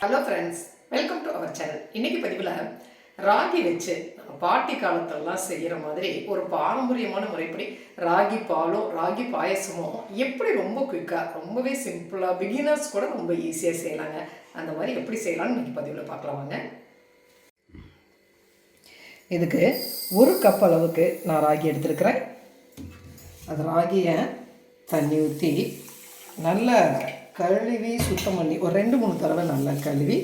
Hello friends, welcome to our channel. இன்றைக்கி பதிவில் ராகி வச்சு நம்ம பாட்டி காலத்திலலாம் செய்கிற மாதிரி ஒரு பாரம்பரியமான முறைப்படி ராகி பாலும் ராகி பாயசமும் எப்படி ரொம்ப குயிக்காக ரொம்பவே சிம்பிளாக பிகினர்ஸ் கூட ரொம்ப ஈஸியாக செய்யலாங்க. அந்த மாதிரி எப்படி செய்யலாம்னு இன்றைக்கி பதிவில் பார்க்கலாம் வாங்க. இதுக்கு 1 கப் அளவுக்கு நான் ராகி எடுத்துருக்கிறேன். அது ராகியை தண்ணி ஊற்றி நல்லா கழுவி சுத்தம் பண்ணி ஒரு 2-3 தடவை நல்லா கழுவி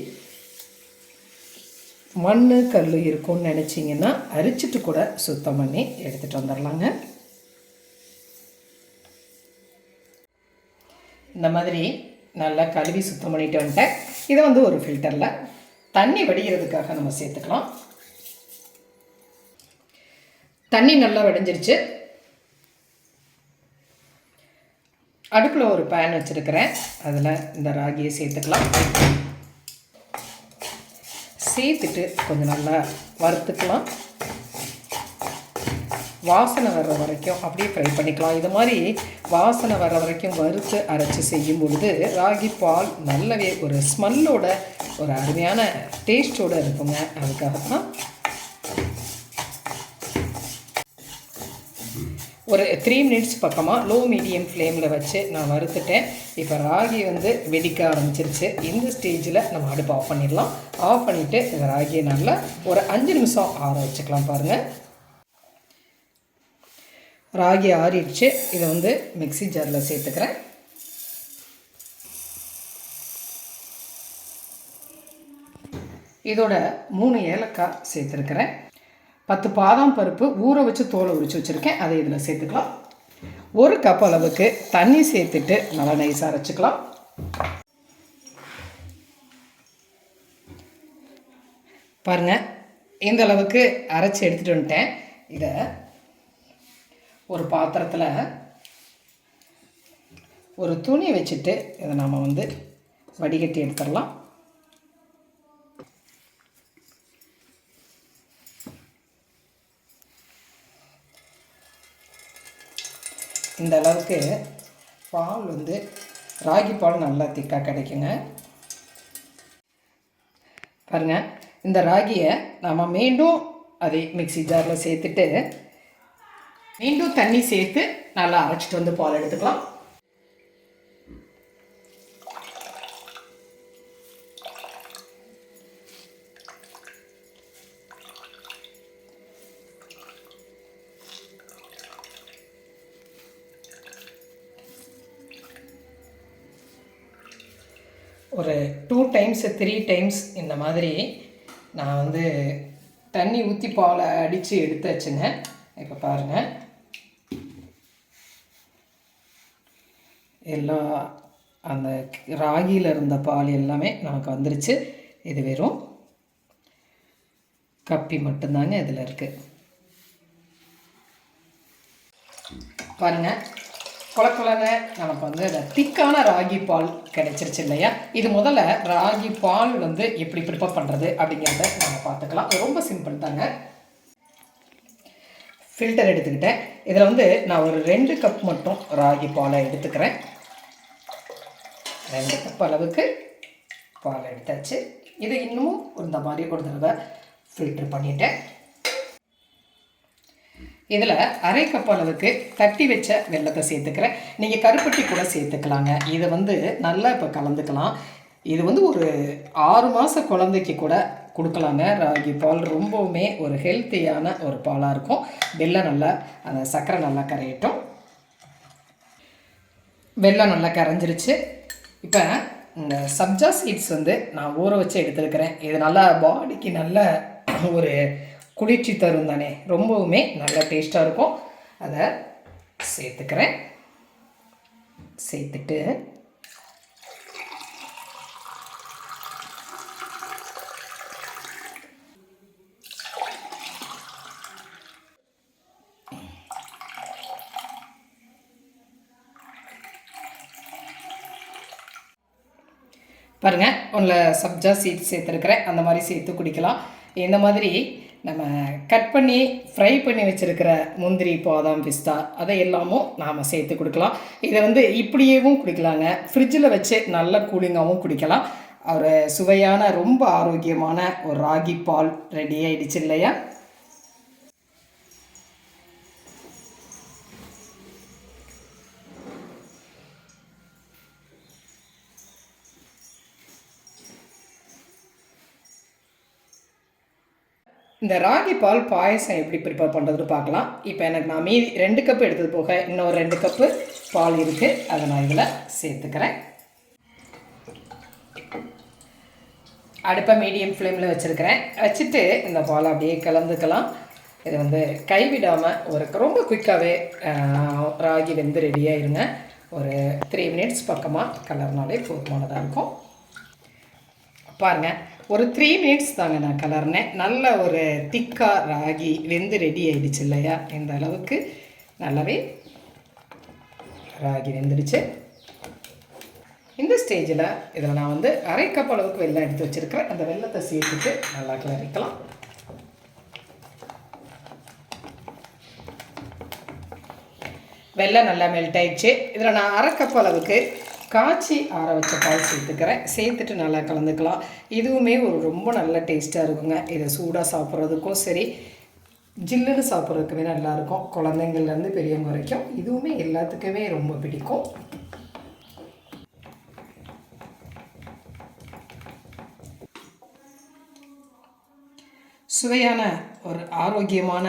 மண் கல் இருக்கும்னு நினச்சிங்கன்னா அரிச்சிட்டு கூட சுத்தம் பண்ணி எடுத்துகிட்டு வந்துடலாங்க. இந்த மாதிரி நல்லா கழுவி சுத்தம் பண்ணிட்டு வந்துட்டேன். இதை ஒரு ஃபில்டரில் தண்ணி வடிகிறதுக்காக நம்ம சேர்த்துக்கலாம். தண்ணி நல்லா வடிஞ்சிருச்சு. அடுப்பில் ஒரு பேன் வச்சுருக்கிறேன். அதில் இந்த ராகியை சேர்த்துக்கலாம். சேர்த்துட்டு கொஞ்சம் நல்லா வறுத்துக்கலாம். வாசனை வர்ற வரைக்கும் அப்படியே ஃப்ரை பண்ணிக்கலாம். இது மாதிரி வாசனை வர்ற வரைக்கும் வறுத்து அரைச்சி செய்யும் பொழுது ராகி பால் நல்லாவே ஒரு ஸ்மெல்லோட ஒரு அருமையான டேஸ்ட்டோடு இருக்குங்க. அதுக்காகத்தான் ஒரு 3 மினிட்ஸ் பக்கமாக லோ மீடியம் ஃப்ளேமில் வச்சு நான் வறுத்துட்டேன். இப்போ ராகி வெடிக்க ஆரம்பிச்சிருச்சு. இந்த ஸ்டேஜில் நம்ம அடுப்பு ஆஃப் பண்ணிடலாம். ஆஃப் பண்ணிவிட்டு இந்த ராகியை நல்லா ஒரு 5 நிமிஷம் ஆற வச்சுக்கலாம். பாருங்கள், ராகி ஆறிடுச்சு. இதை மிக்ஸி ஜாரில் சேர்த்துக்கிறேன். இதோட 3 ஏலக்காய் சேர்த்துருக்கிறேன். 10 பாதாம் பருப்பு ஊற வச்சு தோலை உரித்து வச்சுருக்கேன். அதை இதில் சேர்த்துக்கலாம். 1 கப் அளவுக்கு தண்ணி சேர்த்துட்டு நல்லா நைஸாக அரைச்சிக்கலாம். பாருங்கள், இந்த அளவுக்கு அரைச்சி எடுத்துகிட்டு வந்துட்டேன். இதை ஒரு பாத்திரத்தில் ஒரு துணி வச்சுட்டு இதை நாம் வடிகட்டி எடுத்துடலாம். இந்த அளவுக்கு பால் ராகி பால் நல்லா திக்காக கிடைக்குங்க. பாருங்கள், இந்த ராகியை நாம் மீண்டும் அதை மிக்ஸி ஜாரில் சேர்த்துட்டு மீண்டும் தண்ணி சேர்த்து நல்லா அரைச்சிட்டு பால் எடுத்துக்கலாம். ஒரு 2 டைம்ஸ் 3 டைம்ஸ் இந்த மாதிரி நான் தண்ணி ஊற்றி பாலை அடித்து எடுத்தாச்சுங்க. இப்போ பாருங்கள், எல்லாம் அந்த ராகியில் இருந்த பால் எல்லாமே நமக்கு வந்துருச்சு. இது வெறும் கப்பி மட்டும்தாங்க இதில் இருக்குது. பாருங்கள், குளக்குளன்னு நமக்கு அந்த திக்கான ராகி பால் கிடைச்சிருச்சு இல்லையா? இது முதல்ல ராகி பால் எப்படி ப்ரிப்பேர் பண்ணுறது அப்படிங்கிறத நம்ம பார்த்துக்கலாம். ரொம்ப சிம்பிள் தாங்க. ஃபில்டர் எடுத்துக்கிட்டேன். இதில் நான் ஒரு 2 கப் மட்டும் ராகி பாலை எடுத்துக்கிறேன். 2 கப் அளவுக்கு பால் எடுத்தாச்சு. இதை இன்னமும் இந்த மாதிரி ஒரு தடவை ஃபில்டர் பண்ணிட்டேன். இதில் 1/2 கப் அளவுக்கு தட்டி வச்ச வெல்லத்தை சேர்த்துக்கிறேன். நீங்கள் கருப்பட்டி கூட சேர்த்துக்கலாங்க. இதை நல்லா இப்போ கலந்துக்கலாம். இது ஒரு 6 மாத குழந்தைக்கு கூட கொடுக்கலாங்க. ராகி பால் ரொம்பவுமே ஒரு ஹெல்த்தியான ஒரு பாலாக இருக்கும். வெல்லம் நல்லா அந்த சர்க்கரை நல்லா கரையட்டும். வெல்லம் நல்லா கரைஞ்சிருச்சு. இப்போ இந்த சப்ஜா சீட்ஸ் நான் ஊற வச்சு எடுத்துருக்கிறேன். இது நல்லா பாடிக்கு நல்ல ஒரு குளிர்ச்சி தரும் தானே, ரொம்பவுமே நல்ல டேஸ்ட்டாக இருக்கும். அதை சேர்த்துக்கிறேன். சேர்த்துட்டு பாருங்கள், ஒன்றில் சப்ஜா சீட்ஸ் சேர்த்துருக்கிறேன். அந்த மாதிரி சேர்த்து குடிக்கலாம். இந்த மாதிரி நம்ம கட் பண்ணி ஃப்ரை பண்ணி வச்சுருக்கிற முந்திரி, பாதாம், பிஸ்தா அதை எல்லாமும் நாம் சேர்த்து கொடுக்கலாம். இதை இப்படியேவும் குடிக்கலாங்க. ஃப்ரிட்ஜில் வச்சு நல்ல கூலிங்காகவும் குடிக்கலாம். ஒரு சுவையான ரொம்ப ஆரோக்கியமான ஒரு ராகி பால் ரெடி ஆயிடுச்சு இல்லையா? இந்த ராகி பால் பாயசம் எப்படி ப்ரிப்பேர் பண்ணுறதுன்னு பார்க்கலாம். இப்போ எனக்கு நான் மீதி 2 கப்பு எடுத்தது போக இன்னொரு 2 கப்பு பால் இருக்குது. அதை நான் இதில் சேர்த்துக்கிறேன். அடுப்பை மீடியம் ஃப்ளேமில் வச்சுருக்கிறேன். வச்சுட்டு இந்த பாலை அப்படியே கலந்துக்கலாம். இது வந்து கைவிடாமல் ரொம்ப குயிக்காகவே ராகி வெந்து ரெடியாகிருங்க. ஒரு 3 மினிட்ஸ் பக்கமாக கலர்னாலே போதுமானதாக இருக்கும். பாருங்கள், ஒரு 3 மினிட்ஸ் தாங்க நான் கலர்னேன். நல்ல ஒரு திக்காக ராகி வெந்து ரெடி ஆகிடுச்சு இல்லையா? இந்த அளவுக்கு நல்லாவே ராகி வெந்துடுச்சு. இந்த ஸ்டேஜில் இதில் நான் வந்து அரை கப் அளவுக்கு வெல்லம் எடுத்து வச்சுருக்கிறேன். அந்த வெல்லத்தை சேர்த்துட்டு நல்லா கிளறிக்கலாம். வெல்லம் நல்லா மெல்ட் ஆயிடுச்சு. இதில் நான் அரை கப் அளவுக்கு காய்ச்சி ஆற வச்ச பால் சேர்த்துக்கிறேன். சேர்த்துட்டு நல்லா கலந்துக்கலாம். இதுவுமே ரொம்ப நல்ல டேஸ்ட்டாக இருக்குங்க. இதை சூடாக சாப்பிட்றதுக்கும் சரி, ஜில்லுன்னு சாப்பிட்றதுக்குமே நல்லாயிருக்கும். குழந்தைங்கள்லேருந்து பெரியவங்க வரைக்கும் இதுவுமே எல்லாத்துக்குமே ரொம்ப பிடிக்கும். சுவையான ஒரு ஆரோக்கியமான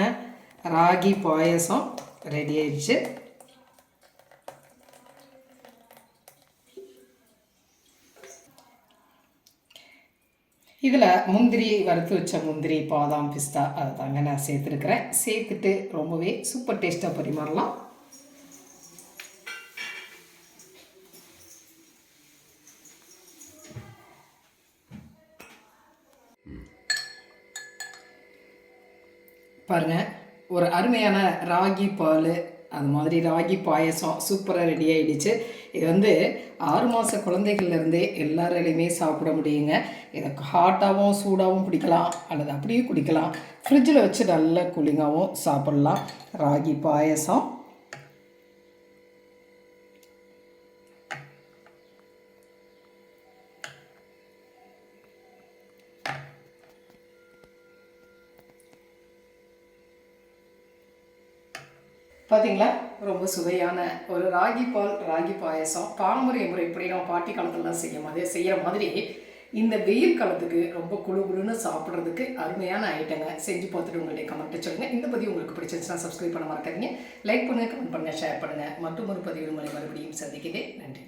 ராகி பாயசம் ரெடி ஆயிடுச்சு. இதில் முந்திரி, வறுத்து வச்ச முந்திரி, பாதாம், பிஸ்தா அதை தாங்க நான் சேர்த்துருக்கிறேன். சேர்த்துட்டு ரொம்பவே சூப்பர் டேஸ்ட்டாக பரிமாறலாம். பாருங்கள், ஒரு அருமையான ராகி பால் அது மாதிரி ராகி பாயசம் சூப்பராக ரெடி ஆகிடுச்சு. இது வந்து 6 மாத குழந்தைகள்லேருந்தே எல்லாராலையுமே சாப்பிட முடியுங்க. இதை ஹாட்டாகவும் சூடாகவும் குடிக்கலாம், அல்லது அப்படியே குடிக்கலாம். ஃப்ரிட்ஜில் வச்சு நல்லா கூலிங்காகவும் சாப்பிட்லாம். ராகி பாயசம் பார்த்தீங்களா? ரொம்ப சுவையான ஒரு ராகி பால் ராகி பாயசம் பாரம்பரிய முறைப்படி நம்ம பாட்டி காலத்துலலாம் செய்கிற மாதிரி இந்த வெயில் காலத்துக்கு ரொம்ப குழுன்னு சாப்பிட்றதுக்கு அருமையான ஐட்டங்க. செஞ்சு பார்த்துட்டு உங்களுடைய கமெண்ட் சொல்லுங்கள். இந்த பதிவு உங்களுக்கு பிடிச்சிருந்துச்சுன்னா சப்ஸ்கிரைப் பண்ண மறக்காதீங்க. லைக் பண்ணுங்கள், கமெண்ட் பண்ணுங்கள், ஷேர் பண்ணுங்கள். மற்றும் ஒரு பதிவு உங்களை மறுபடியும் சந்திக்கிறேன். நன்றி.